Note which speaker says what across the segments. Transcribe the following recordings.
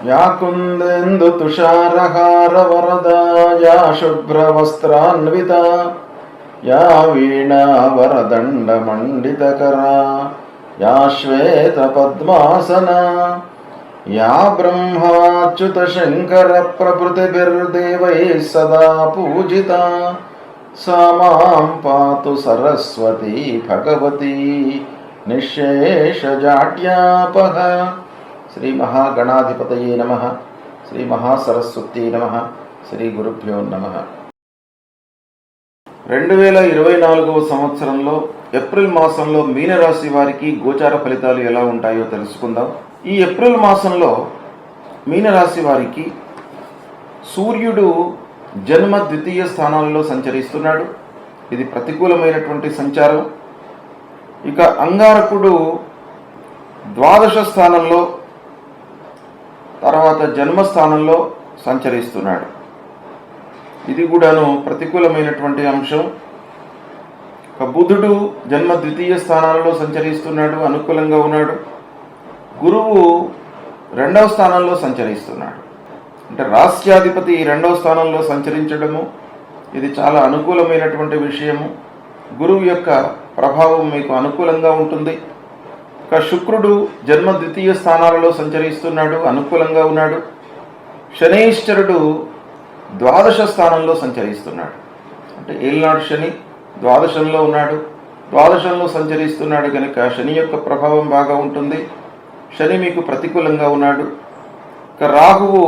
Speaker 1: या कुन्देन्दु तुषारहार वरदा या शुभ्रवस्त्रान्विता या वीणा वरदण्डमण्डितकरा या श्वेतपद्मासना या ब्रह्माच्युतशङ्करप्रभृतिभिर्देवैः सदा पूजिता सा मां पातु सरस्वती भगवती निःशेषजाड्यापः। श्री महागणाधिपतये नमः। श्री महासरस्वती नमः। श्री गुरुभ्यो नमः। 2024 సంవత్సరంలో ఏప్రిల్ మాసంలో మీనరాశి వారికి గోచార ఫలితాలు ఎలా ఉంటాయో తెలుసుకుందాం. ఈ ఏప్రిల్ మాసంలో మీనరాశి వారికి సూర్యుడు జన్మ ద్వితీయ స్థానాల్లో సంచరిస్తున్నాడు. ఇది ప్రతికూలమైనటువంటి సంచారం. ఇక అంగారకుడు ద్వాదశ స్థానంలో తర్వాత జన్మస్థానంలో సంచరిస్తున్నాడు. ఇది కూడాను ప్రతికూలమైనటువంటి అంశం. బుధుడు జన్మ ద్వితీయ స్థానాలలో సంచరిస్తున్నాడు, అనుకూలంగా ఉన్నాడు. గురువు 2వ స్థానంలో సంచరిస్తున్నాడు. అంటే రాస్యాధిపతి 2వ స్థానంలో సంచరించడము ఇది చాలా అనుకూలమైనటువంటి విషయము. గురువు యొక్క ప్రభావం మీకు అనుకూలంగా ఉంటుంది. ఇక శుక్రుడు జన్మ ద్వితీయ స్థానాలలో సంచరిస్తున్నాడు, అనుకూలంగా ఉన్నాడు. శనైశ్చరుడు ద్వాదశ స్థానంలో సంచరిస్తున్నాడు. అంటే ఏలినాడు శని ద్వాదశంలో ఉన్నాడు, ద్వాదశంలో సంచరిస్తున్నాడు కనుక శని యొక్క ప్రభావం బాగా ఉంటుంది. శని మీకు ప్రతికూలంగా ఉన్నాడు. ఇక రాహువు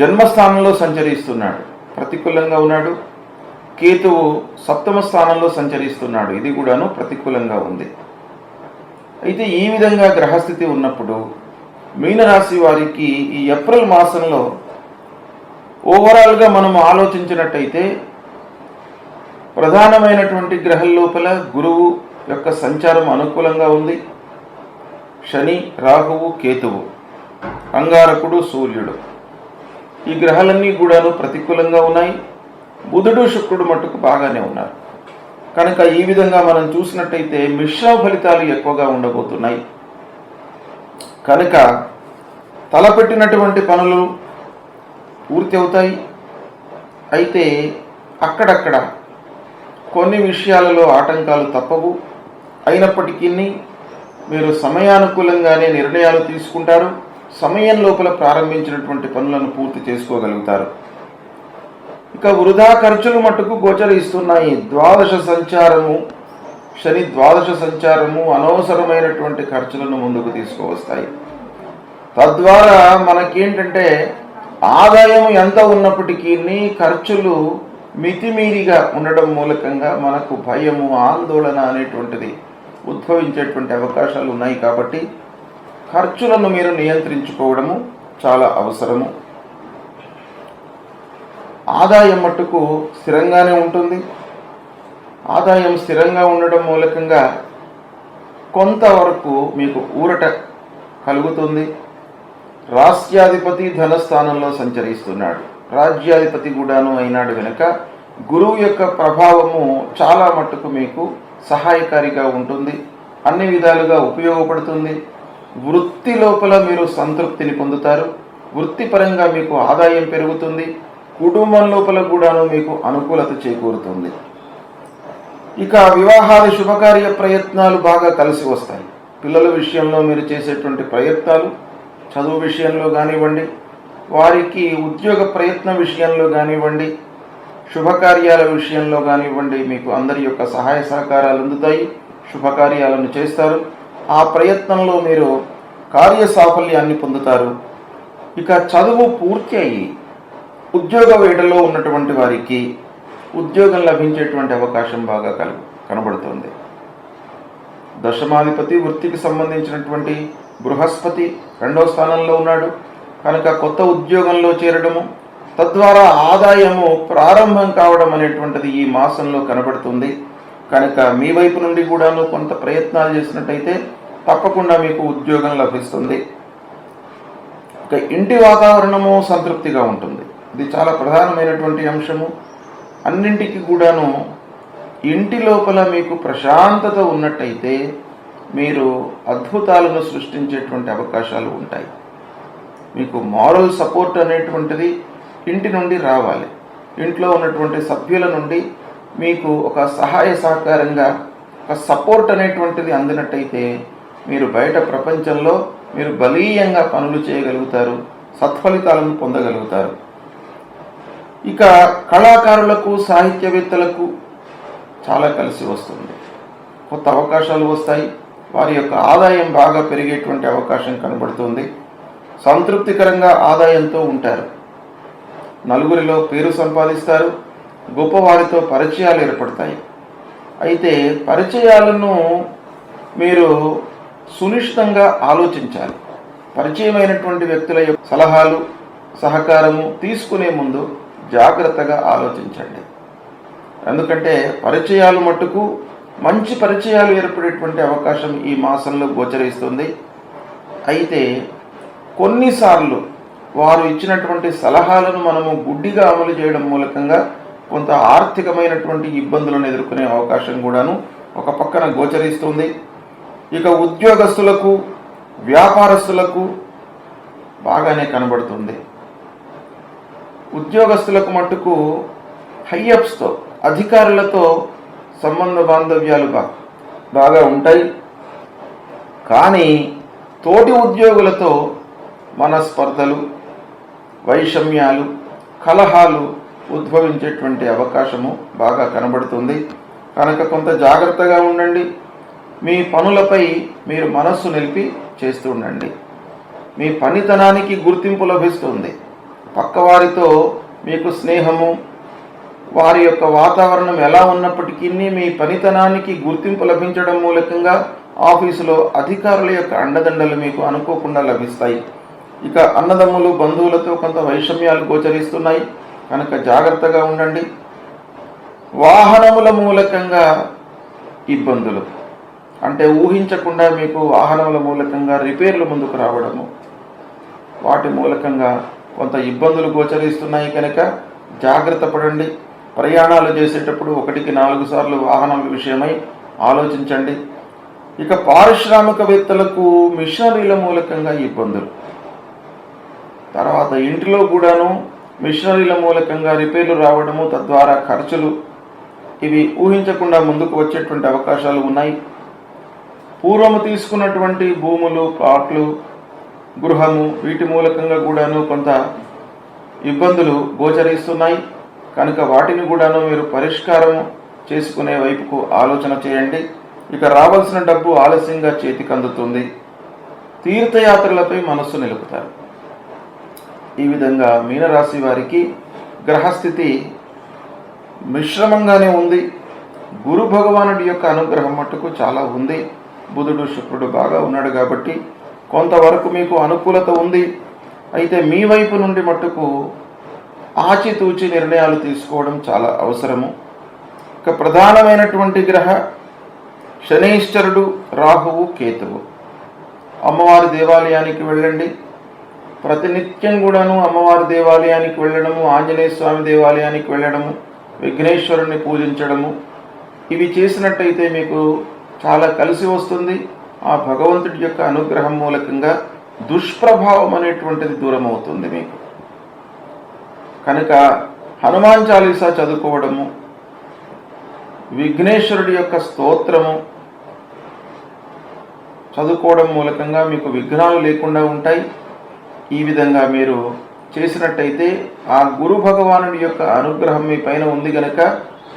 Speaker 1: జన్మస్థానంలో సంచరిస్తున్నాడు, ప్రతికూలంగా ఉన్నాడు. కేతువు 7వ స్థానంలో సంచరిస్తున్నాడు, ఇది కూడాను ప్రతికూలంగా ఉంది. అయితే ఈ విధంగా గ్రహస్థితి ఉన్నప్పుడు మీనరాశి వారికి ఈ ఏప్రిల్ మాసంలో ఓవరాల్గా మనం ఆలోచించినట్టయితే ప్రధానమైనటువంటి గ్రహం లోపల గురువు యొక్క సంచారం అనుకూలంగా ఉంది. శని, రాహువు, కేతువు, అంగారకుడు, సూర్యుడు ఈ గ్రహాలన్నీ కూడాను ప్రతికూలంగా ఉన్నాయి. బుధుడు, శుక్రుడు మట్టుకు బాగానే ఉన్నారు. కనుక ఈ విధంగా మనం చూసినట్టయితే మిశ్రమ ఫలితాలు ఎక్కువగా ఉండబోతున్నాయి. కనుక తలపెట్టినటువంటి పనులు పూర్తి అవుతాయి. అయితే అక్కడక్కడ కొన్ని విషయాలలో ఆటంకాలు తప్పవు. అయినప్పటికీ మీరు సమయానుకూలంగానే నిర్ణయాలు తీసుకుంటారు. సమయం లోపల ప్రారంభించినటువంటి పనులను పూర్తి చేసుకోగలుగుతారు. ఇక వృధా ఖర్చులు మట్టుకు గోచరిస్తున్నాయి. ద్వాదశ సంచారము, శని ద్వాదశ సంచారము అనవసరమైనటువంటి ఖర్చులను ముందుకు తీసుకువస్తాయి. తద్వారా మనకేంటంటే ఆదాయం ఎంత ఉన్నప్పటికీ ఖర్చులు మితిమీరిగా ఉండడం మూలకంగా మనకు భయము, ఆందోళన అనేటువంటిది ఉద్భవించేటువంటి అవకాశాలు ఉన్నాయి. కాబట్టి ఖర్చులను మీరు నియంత్రించుకోవడము చాలా అవసరము. ఆదాయం మట్టుకు స్థిరంగానే ఉంటుంది. ఆదాయం స్థిరంగా ఉండడం మూలకంగా కొంతవరకు మీకు ఊరట కలుగుతుంది. రాస్యాధిపతి ధనస్థానంలో సంచరిస్తున్నాడు, రాజ్యాధిపతి కూడాను అయినాడు కనుక గురువు యొక్క ప్రభావము చాలా మట్టుకు మీకు సహాయకారిగా ఉంటుంది, అన్ని విధాలుగా ఉపయోగపడుతుంది. వృత్తి లోపల మీరు సంతృప్తిని పొందుతారు. వృత్తిపరంగా మీకు ఆదాయం పెరుగుతుంది. కుటుంబం లోపల కూడాను మీకు అనుకూలత చేకూరుతుంది. ఇక వివాహాది శుభకార్య ప్రయత్నాలు బాగా కలిసి వస్తాయి. పిల్లల విషయంలో మీరు చేసేటువంటి ప్రయత్నాలు, చదువు విషయంలో కానివ్వండి, వారికి ఉద్యోగ ప్రయత్న విషయంలో కానివ్వండి, శుభకార్యాల విషయంలో కానివ్వండి, మీకు అందరి యొక్క సహాయ సహకారాలు అందుతాయి. శుభకార్యాలను చేస్తారు. ఆ ప్రయత్నంలో మీరు కార్య సాఫల్యాన్ని పొందుతారు. ఇక చదువు పూర్తి అయ్యి ఉద్యోగ వేటలో ఉన్నటువంటి వారికి ఉద్యోగం లభించేటువంటి అవకాశం బాగా కనబడుతుంది. దశమాధిపతి వృత్తికి సంబంధించినటువంటి బృహస్పతి 2వ స్థానంలో ఉన్నాడు కనుక కొత్త ఉద్యోగంలో చేరడము, తద్వారా ఆదాయము ప్రారంభం కావడం అనేటువంటిది ఈ మాసంలో కనబడుతుంది. కనుక మీ వైపు నుండి కూడాను కొంత ప్రయత్నాలు చేసినట్టయితే తప్పకుండా మీకు ఉద్యోగం లభిస్తుంది. ఇక ఇంటి వాతావరణము సంతృప్తిగా ఉంటుంది. ఇది చాలా ప్రధానమైనటువంటి అంశము. అన్నింటికి కూడాను ఇంటి లోపల మీకు ప్రశాంతత ఉన్నట్టయితే మీరు అద్భుతాలను సృష్టించేటువంటి అవకాశాలు ఉంటాయి. మీకు మారల్ సపోర్ట్ అనేటువంటిది ఇంటి నుండి రావాలి. ఇంట్లో ఉన్నటువంటి సభ్యుల నుండి మీకు ఒక సహాయ సహకారంగా ఒక సపోర్ట్ అనేటువంటిది అందినట్టయితే మీరు బయట ప్రపంచంలో మీరు బలీయంగా పనులు చేయగలుగుతారు, సత్ఫలితాలను పొందగలుగుతారు. ఇక కళాకారులకు, సాహిత్యవేత్తలకు చాలా కలిసి వస్తుంది. కొత్త అవకాశాలు వస్తాయి. వారి యొక్క ఆదాయం బాగా పెరిగేటువంటి అవకాశం కనబడుతుంది. సంతృప్తికరంగా ఆదాయంతో ఉంటారు. నలుగురిలో పేరు సంపాదిస్తారు. గొప్పవారితో పరిచయాలు ఏర్పడతాయి. అయితే పరిచయాలను మీరు సునిశ్చితంగా ఆలోచించాలి. పరిచయమైనటువంటి వ్యక్తుల యొక్క సలహాలు, సహకారము తీసుకునే ముందు జాగ్రత్తగా ఆలోచించండి. ఎందుకంటే పరిచయాలు మట్టుకు మంచి పరిచయాలు ఏర్పడేటువంటి అవకాశం ఈ మాసంలో గోచరిస్తుంది. అయితే కొన్నిసార్లు వారు ఇచ్చినటువంటి సలహాలను మనము గుడ్డిగా అమలు చేయడం మూలకంగా కొంత ఆర్థికమైనటువంటి ఇబ్బందులను ఎదుర్కొనే అవకాశం కూడాను ఒక పక్కన గోచరిస్తుంది. ఇక ఉద్యోగస్తులకు, వ్యాపారస్తులకు బాగానే కనబడుతుంది. ఉద్యోగస్తులకు మట్టుకు హైఅప్స్తో, అధికారులతో సంబంధ బాంధవ్యాలు బాగా ఉంటాయి. కానీ తోటి ఉద్యోగులతో మనస్పర్ధలు, వైషమ్యాలు, కలహాలు ఉద్భవించేటువంటి అవకాశము బాగా కనబడుతుంది. కనుక కొంత జాగ్రత్తగా ఉండండి. మీ పనులపై మీరు మనస్సు నిలిపి చేస్తూ ఉండండి. మీ పనితనానికి గుర్తింపు లభిస్తుంది. పక్కవారితో మీకు స్నేహము, వారి యొక్క వాతావరణం ఎలా ఉన్నప్పటికీ మీ పనితనానికి గుర్తింపు లభించడం మూలకంగా ఆఫీసులో అధికారుల యొక్క అండదండలు మీకు అనుకోకుండా లభిస్తాయి. ఇక అన్నదమ్ములు, బంధువులతో కొంత వైషమ్యాలు గోచరిస్తున్నాయి. కనుక జాగ్రత్తగా ఉండండి. వాహనముల మూలకంగా ఇబ్బందులు, అంటే ఊహించకుండా మీకు వాహనముల మూలకంగా రిపేర్లు ముందుకు రావడము, వాటి మూలకంగా కొంత ఇబ్బందులు గోచరిస్తున్నాయి. కనుక జాగ్రత్త పడండి. ప్రయాణాలు చేసేటప్పుడు 1కి 4 సార్లు వాహనాల విషయమై ఆలోచించండి. ఇక పారిశ్రామికవేత్తలకు మిషనరీల మూలకంగా ఇబ్బందులు, తర్వాత ఇంటిలో కూడాను మిషనరీల మూలకంగా రిపేర్లు రావడము, తద్వారా ఖర్చులు, ఇవి ఊహించకుండా ముందుకు వచ్చేటువంటి అవకాశాలు ఉన్నాయి. పూర్వము తీసుకున్నటువంటి భూములు, ప్లాట్లు, గృహము, వీటి మూలకంగా కూడాను కొంత ఇబ్బందులు గోచరిస్తున్నాయి. కనుక వాటిని కూడాను మీరు పరిష్కారం చేసుకునే వైపుకు ఆలోచన చేయండి. ఇక రావాల్సిన డబ్బు ఆలస్యంగా చేతికి అందుతుంది. తీర్థయాత్రలపై మనస్సు నిలుపుతారు. ఈ విధంగా మీనరాశి వారికి గ్రహస్థితి మిశ్రమంగానే ఉంది. గురు భగవానుడి యొక్క అనుగ్రహం మట్టుకు చాలా ఉంది. బుధుడు, శుక్రుడు బాగా ఉన్నాడు కాబట్టి కొంతవరకు మీకు అనుకూలత ఉంది. అయితే మీ వైపు నుండి మట్టుకు ఆచితూచి నిర్ణయాలు తీసుకోవడం చాలా అవసరము. ఇక ప్రధానమైనటువంటి గ్రహ శనైశ్చరుడు, రాహువు, కేతువు. అమ్మవారి దేవాలయానికి వెళ్ళండి. ప్రతినిత్యం కూడాను అమ్మవారి దేవాలయానికి వెళ్ళడము, ఆంజనేయ స్వామి దేవాలయానికి వెళ్ళడము, విఘ్నేశ్వరుణ్ణి పూజించడము, ఇవి చేసినట్టయితే మీకు చాలా కలిసి వస్తుంది. ఆ భగవంతుడి యొక్క అనుగ్రహం మూలకంగా దుష్ప్రభావం అనేటువంటిది దూరం అవుతుంది మీకు. కనుక హనుమాన్ చాలీసా చదువుకోవడము, విఘ్నేశ్వరుడి యొక్క స్తోత్రము చదువుకోవడం మూలకంగా మీకు విఘ్నాలు లేకుండా ఉంటాయి. ఈ విధంగా మీరు చేసినట్టయితే ఆ గురు భగవానుడి యొక్క అనుగ్రహం మీ పైన ఉంది కనుక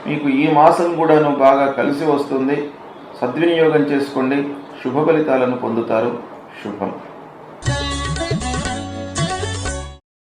Speaker 1: మీకు ఈ మాసం కూడాను బాగా కలిసి వస్తుంది. సద్వినియోగం చేసుకోండి. శుభ ఫలితాలను పొందుతారు. శుభం.